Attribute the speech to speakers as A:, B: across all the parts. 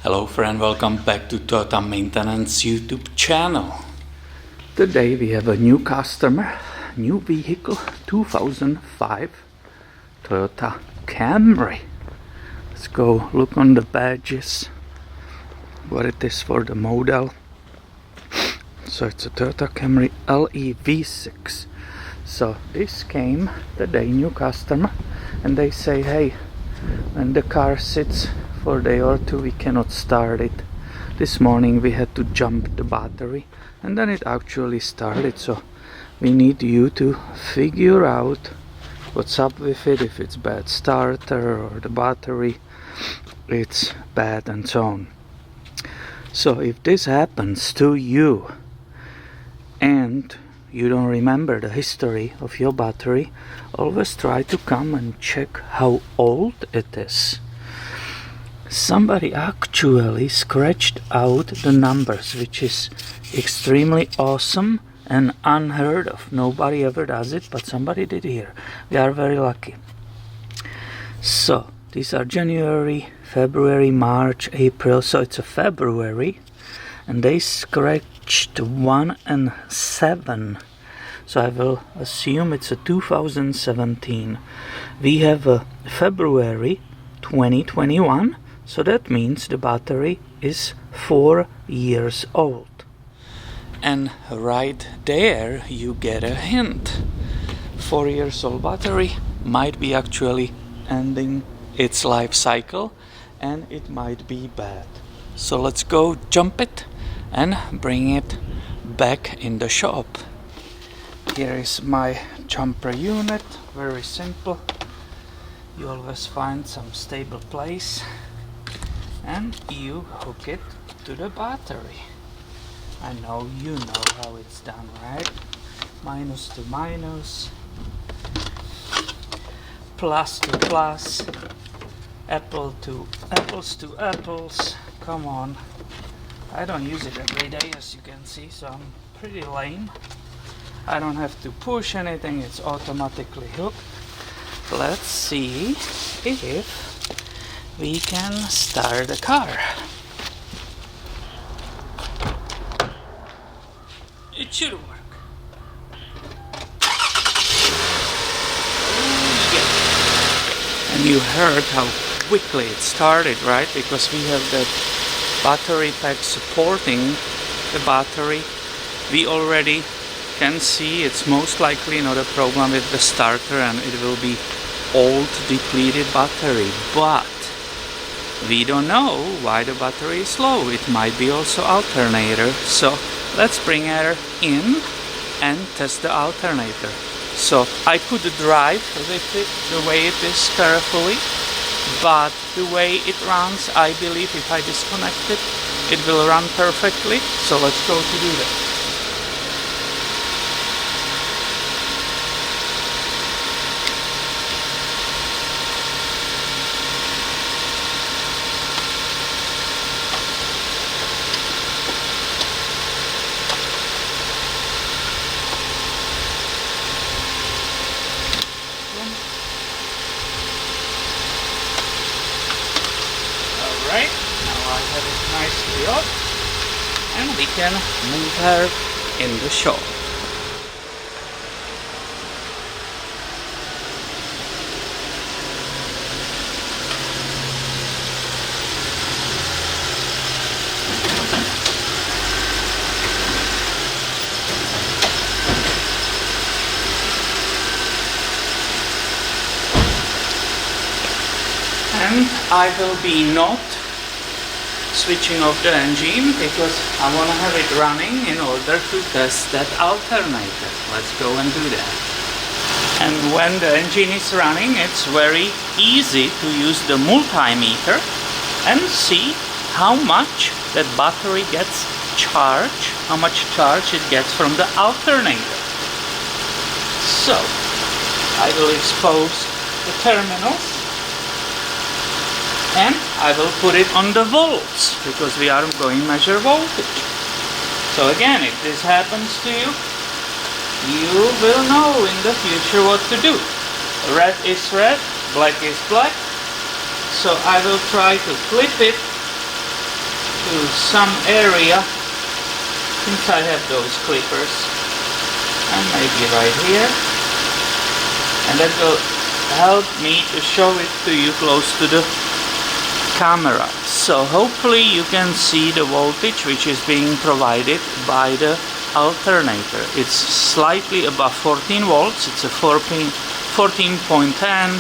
A: Hello friend, welcome back to Toyota Maintenance YouTube channel. Today we have a new customer, new vehicle, 2005 Toyota Camry. Let's go look on the badges, what it is for the model. So it's a Toyota Camry LE V6. So this came today, new customer, and they say, hey, when the car sits for a day or two we cannot start it. This morning we had to jump the battery and then it actually started, so we need you to figure out what's up with it, if it's bad starter or the battery it's bad and so on. So if this happens to you and you don't remember the history of your battery, always try to come and check how old it is. Somebody actually scratched out the numbers, which is extremely awesome and unheard of. Nobody ever does it, but somebody did here. We are very lucky. So these are January, February, March, April. So it's a February, and they scratched 1 and 7. So I will assume it's a 2017. We have a February 2021. So that means the battery is 4 years old. And right there you get a hint. 4 years old battery might be actually ending its life cycle and it might be bad. So let's go jump it and bring it back in the shop. Here is my jumper unit, very simple. You always find some stable place and you hook it to the battery. I know you know how it's done, right? Minus to minus, plus to plus, apples to apples. Come on. I don't use it every day, as you can see, so I'm pretty lame. I don't have to push anything, it's automatically hooked. Let's see if we can start the car. It should work. Oh, yeah. And you heard how quickly it started, right? Because we have that battery pack supporting the battery. We already can see it's most likely not a problem with the starter and it will be old depleted battery, but we don't know why the battery is low. It might be also alternator. So let's bring her in and test the alternator. So I could drive with it the way it is carefully, but the way it runs, I believe if I disconnect it, it will run perfectly. So let's go to do that. Alright, now I have it nicely up and we can move her in the shop. And I will be not switching off the engine because I want to have it running in order to test that alternator. Let's go and do that. And when the engine is running, it's very easy to use the multimeter and see how much that battery gets charged, how much charge it gets from the alternator. So I will expose the terminals and I will put it on the volts because we are going to measure voltage. So again, if this happens to you, you will know in the future what to do. Red is red, black is black. So I will try to flip it to some area, since I have those clippers, and maybe right here, and that will help me to show it to you close to the camera. So hopefully you can see the voltage which is being provided by the alternator. It's slightly above 14 volts. It's a 14.10,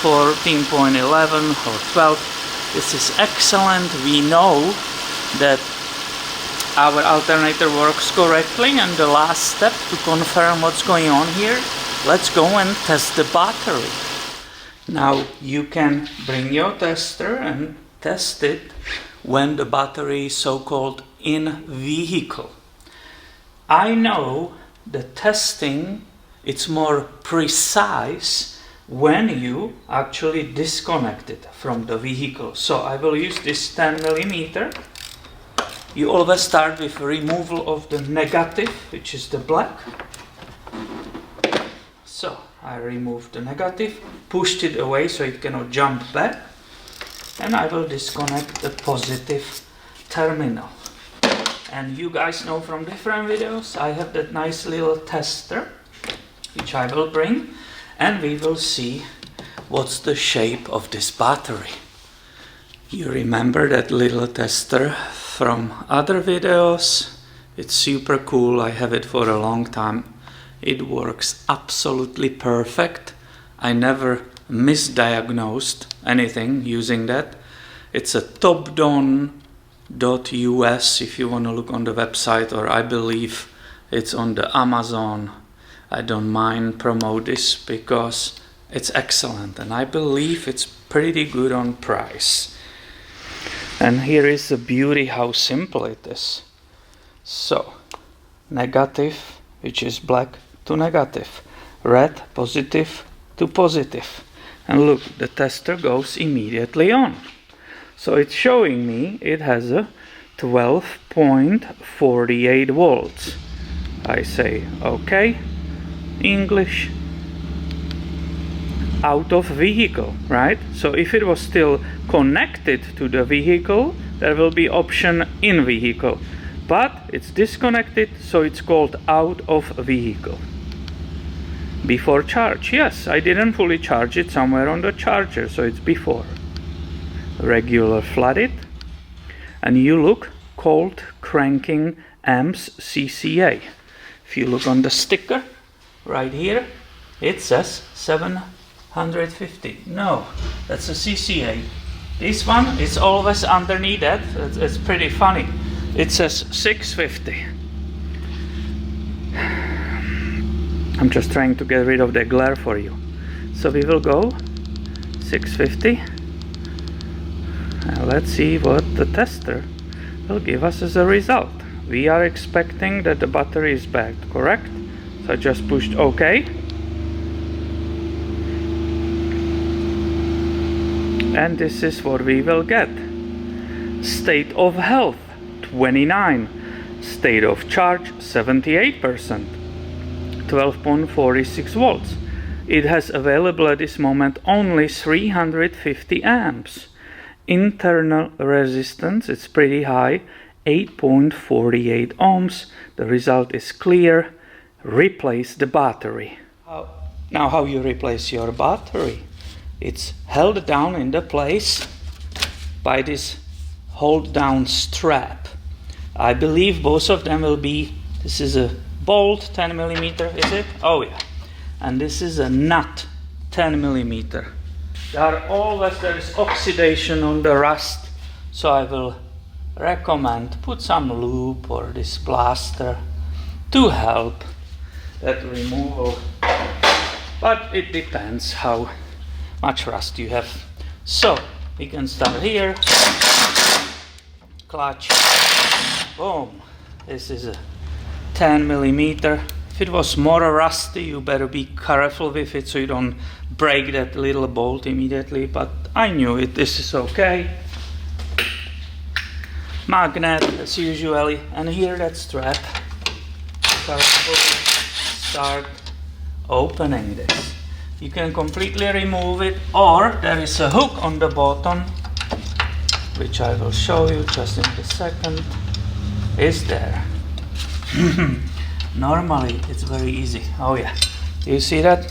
A: 14.11 or 12. This is excellent. We know that our alternator works correctly, and the last step to confirm what's going on here, let's go and test the battery. Now you can bring your tester and test it when the battery is so-called in vehicle. I know the testing, it's more precise when you actually disconnect it from the vehicle. So I will use this 10 millimeter. You always start with removal of the negative, which is the black. So I removed the negative, pushed it away so it cannot jump back, and I will disconnect the positive terminal. And you guys know from different videos, I have that nice little tester, which I will bring, and we will see what's the shape of this battery. You remember that little tester from other videos? It's super cool. I have it for a long time. It works absolutely perfect. I never misdiagnosed anything using that. It's a topdon.us if you want to look on the website, or I believe it's on the Amazon. I don't mind promote this because it's excellent, and I believe it's pretty good on price. And here is the beauty how simple it is. So negative, which is black, to negative, red, positive to positive, and look, the tester goes immediately on. So it's showing me it has a 12.48 volts. I say okay, English, out of vehicle, right? So if it was still connected to the vehicle, there will be option in vehicle, but it's disconnected, so it's called out of vehicle. Before charge, yes, I didn't fully charge it somewhere on the charger, so it's before. Regular flooded, and you look, cold cranking amps CCA. If you look on the sticker right here, it says 750. No, that's a CCA. This one is always underneath that. It's pretty funny. It says 650. I'm just trying to get rid of the glare for you. So we will go 650. Now let's see what the tester will give us as a result. We are expecting that the battery is backed, correct? So I just pushed OK. And this is what we will get. State of health 29. State of charge 78%. 12.46 volts. It has available at this moment only 350 amps. Internal resistance, it's pretty high, 8.48 ohms. The result is clear. Replace the battery. Now how you replace your battery? It's held down in the place by this hold down strap. I believe both of them will be, this is a bolt 10 millimeter, is it? Oh yeah. And this is a nut 10 millimeter. There is oxidation on the rust, so I will recommend put some lube or this plaster to help that removal, but it depends how much rust you have. So we can start here, clutch, boom. This is a 10 millimeter. If it was more rusty, you better be careful with it so you don't break that little bolt immediately, but I knew it. This is okay. Magnet as usually, and here that strap. Start opening this. You can completely remove it, or there is a hook on the bottom which I will show you just in a second, is there. Normally it's very easy. Oh yeah, do you see that?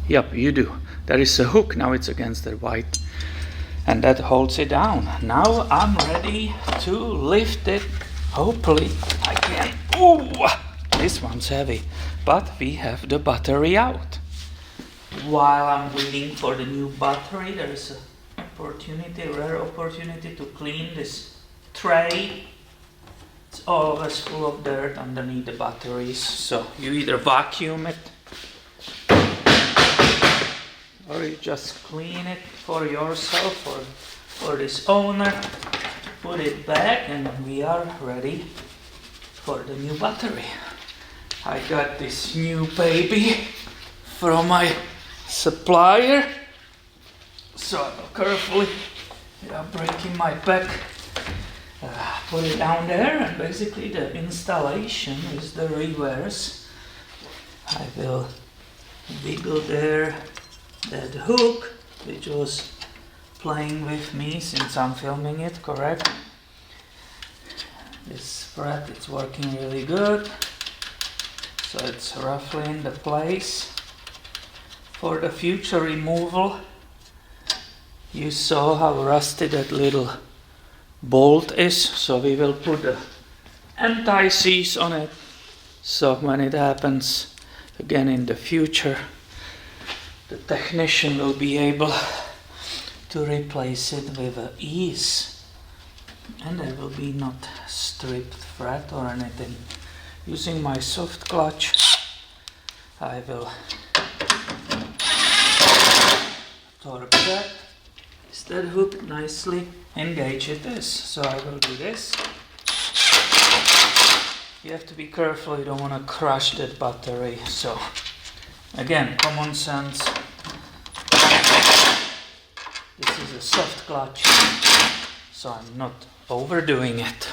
A: Yep, you do. There is a hook, now it's against the white, and that holds it down. Now I'm ready to lift it. Hopefully I can. Ooh, this one's heavy, but we have the battery out. While I'm waiting for the new battery, there is a rare opportunity to clean this tray. It's always full of dirt underneath the batteries, so you either vacuum it or you just clean it for yourself or for this owner, put it back, and we are ready for the new battery. I got this new baby from my supplier, so I will carefully, without breaking my back, put it down there, and basically the installation is the reverse. I will wiggle there that hook, which was playing with me since I'm filming it, correct? This thread, it's working really good, so it's roughly in the place. For the future removal, you saw how rusty that little bolt is, so we will put the anti-seize on it, so when it happens again in the future, the technician will be able to replace it with ease, and there will be not stripped thread or anything. Using my soft clutch, I will torque that hook nicely, engage it is. So I will do this. You have to be careful, you don't want to crush that battery. So again, common sense. This is a soft clutch, so I'm not overdoing it.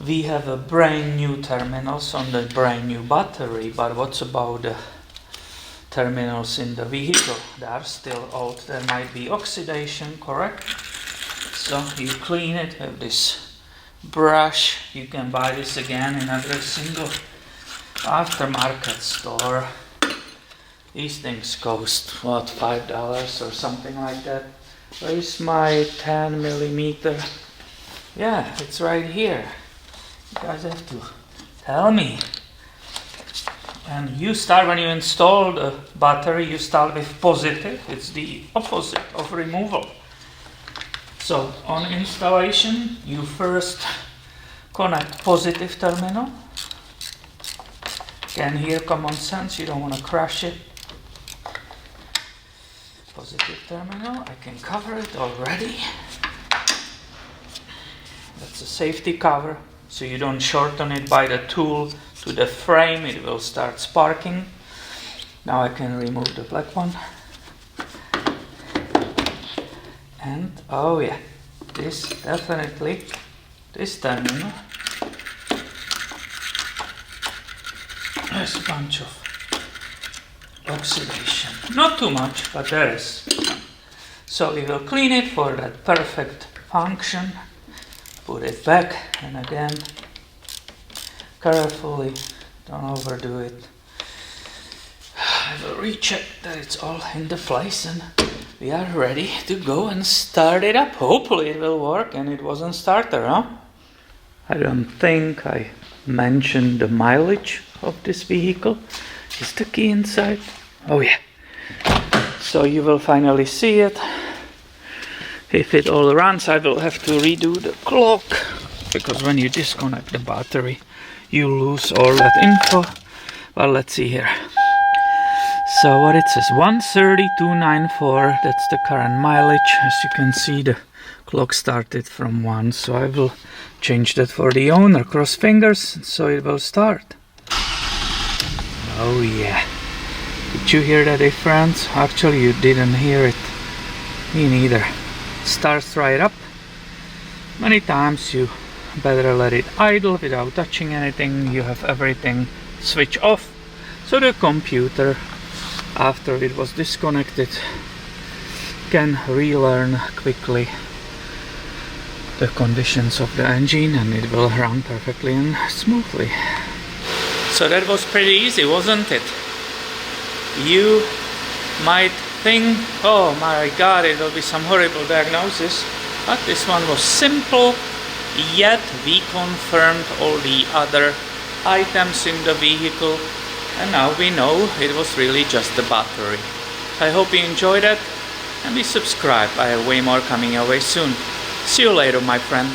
A: We have a brand new terminals on the brand new battery, but what's about the terminals in the vehicle? They are still old, there might be oxidation, correct? So you clean it with this brush. You can buy this again in every single aftermarket store. These things cost, what, $5 or something like that. Where is my 10 millimeter? Yeah, it's right here. You guys have to tell me. And you start, when you install the battery, you start with positive. It's the opposite of removal. So on installation, you first connect positive terminal. Again, here common sense, you don't want to crash it. Positive terminal, I can cover it already. That's a safety cover, so you don't shorten it by the tool to the frame, it will start sparking. Now I can remove the black one. And oh yeah, this definitely, this terminal, there's a bunch of oxidation. Not too much, but there is. So we will clean it for that perfect function. Put it back, and again, carefully, don't overdo it. I will recheck that it's all in the place, and we are ready to go and start it up. Hopefully it will work, and it wasn't starter, huh? I don't think I mentioned the mileage of this vehicle. Is the key inside? Oh yeah. So you will finally see it. If it all runs, I will have to redo the clock, because when you disconnect the battery, you lose all that info. Well, let's see here. So what it says, 132.94, that's the current mileage. As you can see, the clock started from 1, so I will change that for the owner. Cross fingers, so it will start. Oh yeah. Did you hear the difference? Actually, you didn't hear it. Me neither. Starts right up. Many times you better let it idle without touching anything. You have everything switch off, so the computer, after it was disconnected, can relearn quickly the conditions of the engine, and it will run perfectly and smoothly. So that was pretty easy, wasn't it? You might think, oh my god, it will be some horrible diagnosis, but this one was simple, yet we confirmed all the other items in the vehicle, and now we know it was really just the battery. I hope you enjoyed it, and be subscribed. I have way more coming your way soon. See you later, my friend.